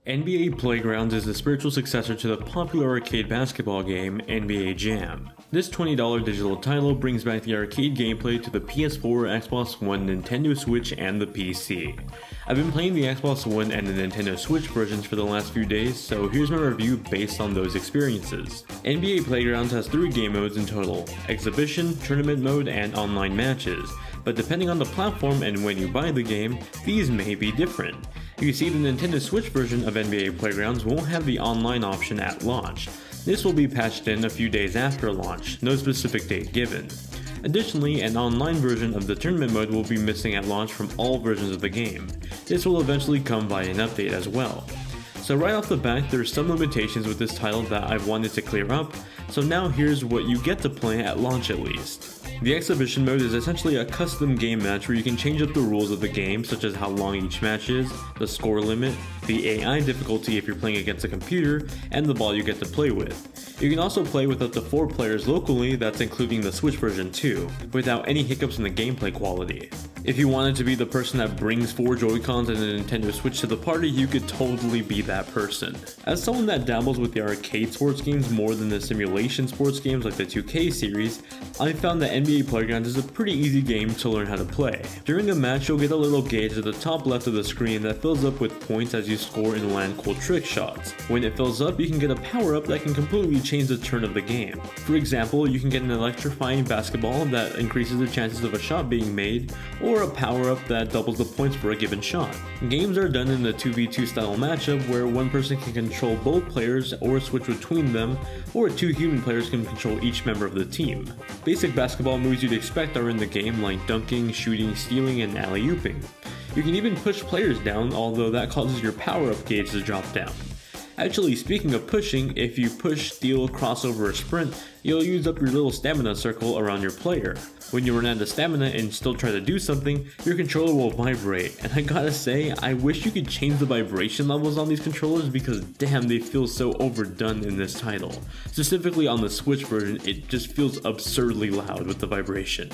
NBA Playgrounds is the spiritual successor to the popular arcade basketball game NBA Jam. This $20 digital title brings back the arcade gameplay to the PS4, Xbox One, Nintendo Switch, and the PC. I've been playing the Xbox One and the Nintendo Switch versions for the last few days, so here's my review based on those experiences. NBA Playgrounds has 3 game modes in total: Exhibition, Tournament Mode, and Online Matches, but depending on the platform and when you buy the game, these may be different. You see, the Nintendo Switch version of NBA Playgrounds won't have the online option at launch. This will be patched in a few days after launch, no specific date given. Additionally, an online version of the tournament mode will be missing at launch from all versions of the game. This will eventually come via an update as well. So right off the bat, there's some limitations with this title that I've wanted to clear up, so now here's what you get to play at launch at least. The exhibition mode is essentially a custom game match where you can change up the rules of the game, such as how long each match is, the score limit, the AI difficulty if you're playing against a computer, and the ball you get to play with. You can also play with up to 4 players locally, that's including the Switch version too, without any hiccups in the gameplay quality. If you wanted to be the person that brings 4 Joy-Cons and a Nintendo Switch to the party, you could totally be that person. As someone that dabbles with the arcade sports games more than the simulation sports games like the 2K series, I found that NBA Playgrounds is a pretty easy game to learn how to play. During a match, you'll get a little gauge at the top left of the screen that fills up with points as you score and land cool trick shots. When it fills up, you can get a power-up that can completely change the turn of the game. For example, you can get an electrifying basketball that increases the chances of a shot being made, or a power-up that doubles the points for a given shot. Games are done in a 2v2 style matchup where one person can control both players or switch between them, or 2 human players can control each member of the team. Basic basketball moves you'd expect are in the game, like dunking, shooting, stealing, and alley-ooping. You can even push players down, although that causes your power-up gauge to drop down. Actually, speaking of pushing, if you push, steal, crossover, or sprint, you'll use up your little stamina circle around your player. When you run out of stamina and still try to do something, your controller will vibrate, and I gotta say, I wish you could change the vibration levels on these controllers because damn, they feel so overdone in this title. Specifically on the Switch version, it just feels absurdly loud with the vibration.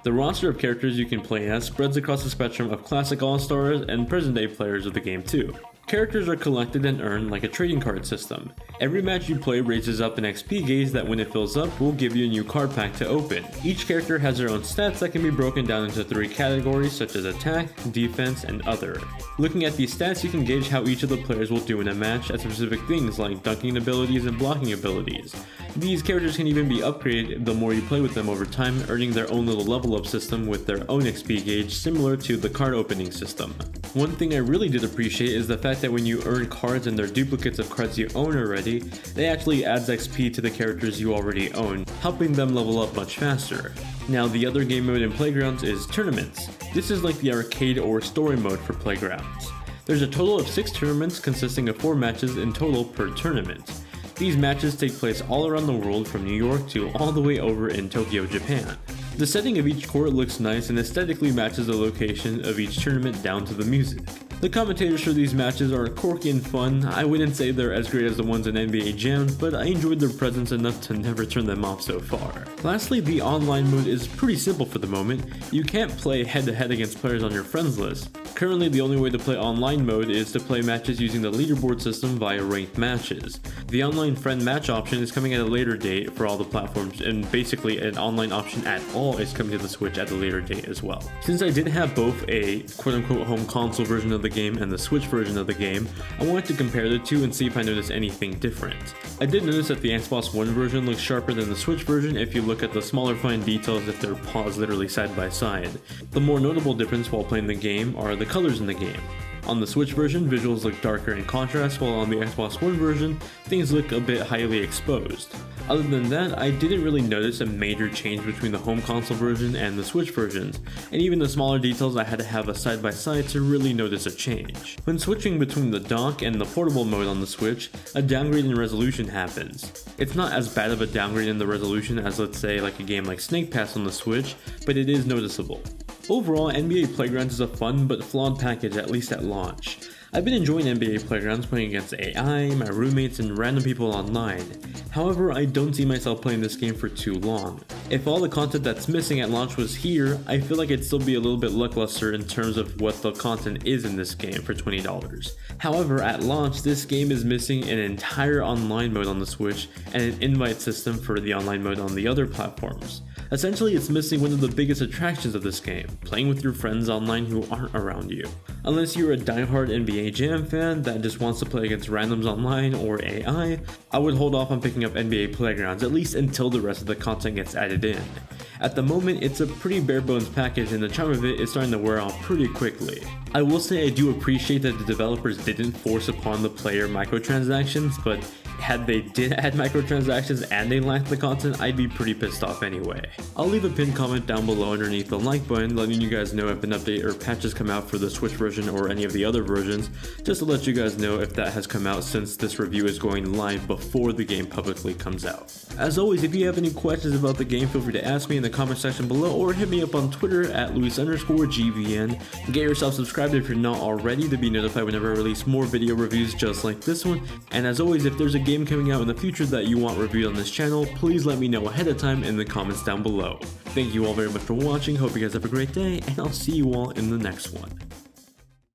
The roster of characters you can play as spreads across the spectrum of classic all-stars and present-day players of the game too. Characters are collected and earned like a trading card system. Every match you play raises up an XP gauge that when it fills up will give you a new card pack to open. Each character has their own stats that can be broken down into 3 categories such as attack, defense, and other. Looking at these stats, you can gauge how each of the players will do in a match at specific things like dunking abilities and blocking abilities. These characters can even be upgraded the more you play with them over time, earning their own little level up system with their own XP gauge similar to the card opening system. One thing I really did appreciate is the fact that when you earn cards and they're duplicates of cards you own already, they actually adds XP to the characters you already own, helping them level up much faster. Now the other game mode in Playgrounds is Tournaments. This is like the arcade or story mode for Playgrounds. There's a total of 6 tournaments consisting of 4 matches in total per tournament. These matches take place all around the world from New York to all the way over in Tokyo, Japan. The setting of each court looks nice and aesthetically matches the location of each tournament down to the music. The commentators for these matches are quirky and fun. I wouldn't say they're as great as the ones in NBA Jam, but I enjoyed their presence enough to never turn them off so far. Lastly, the online mode is pretty simple for the moment. You can't play head-to-head against players on your friends list. Currently, the only way to play online mode is to play matches using the leaderboard system via ranked matches. The online friend match option is coming at a later date for all the platforms, and basically an online option at all is coming to the Switch at a later date as well. Since I did have both a quote-unquote home console version of the game and the Switch version of the game, I wanted to compare the two and see if I noticed anything different. I did notice that the Xbox One version looks sharper than the Switch version if you look at the smaller fine details if they're paused literally side by side. The more notable difference while playing the game are the colors in the game. On the Switch version, visuals look darker in contrast, while on the Xbox One version, things look a bit highly exposed. Other than that, I didn't really notice a major change between the home console version and the Switch versions, and even the smaller details I had to have a side-by-side to really notice a change. When switching between the dock and the portable mode on the Switch, a downgrade in resolution happens. It's not as bad of a downgrade in the resolution as, let's say, like a game like Snake Pass on the Switch, but it is noticeable. Overall, NBA Playgrounds is a fun but flawed package, at least at launch. I've been enjoying NBA Playgrounds playing against AI, my roommates, and random people online. However, I don't see myself playing this game for too long. If all the content that's missing at launch was here, I feel like it'd still be a little bit lackluster in terms of what the content is in this game for $20. However, at launch, this game is missing an entire online mode on the Switch and an invite system for the online mode on the other platforms. Essentially, it's missing one of the biggest attractions of this game, playing with your friends online who aren't around you. Unless you're a diehard NBA Jam fan that just wants to play against randoms online or AI, I would hold off on picking up NBA Playgrounds at least until the rest of the content gets added in. At the moment, it's a pretty bare bones package and the charm of it is starting to wear off pretty quickly. I will say I do appreciate that the developers didn't force upon the player microtransactions, but had they did add microtransactions and they lacked the content, I'd be pretty pissed off anyway. I'll leave a pinned comment down below underneath the like button letting you guys know if an update or patch has come out for the Switch version or any of the other versions, just to let you guys know if that has come out since this review is going live before the game publicly comes out. As always, if you have any questions about the game, feel free to ask me in the comment section below or hit me up on Twitter at Luis_GVN. Get yourself subscribed if you're not already to be notified whenever I release more video reviews just like this one. And as always, if there's a game coming out in the future that you want reviewed on this channel, please let me know ahead of time in the comments down below. Thank you all very much for watching, hope you guys have a great day, and I'll see you all in the next one.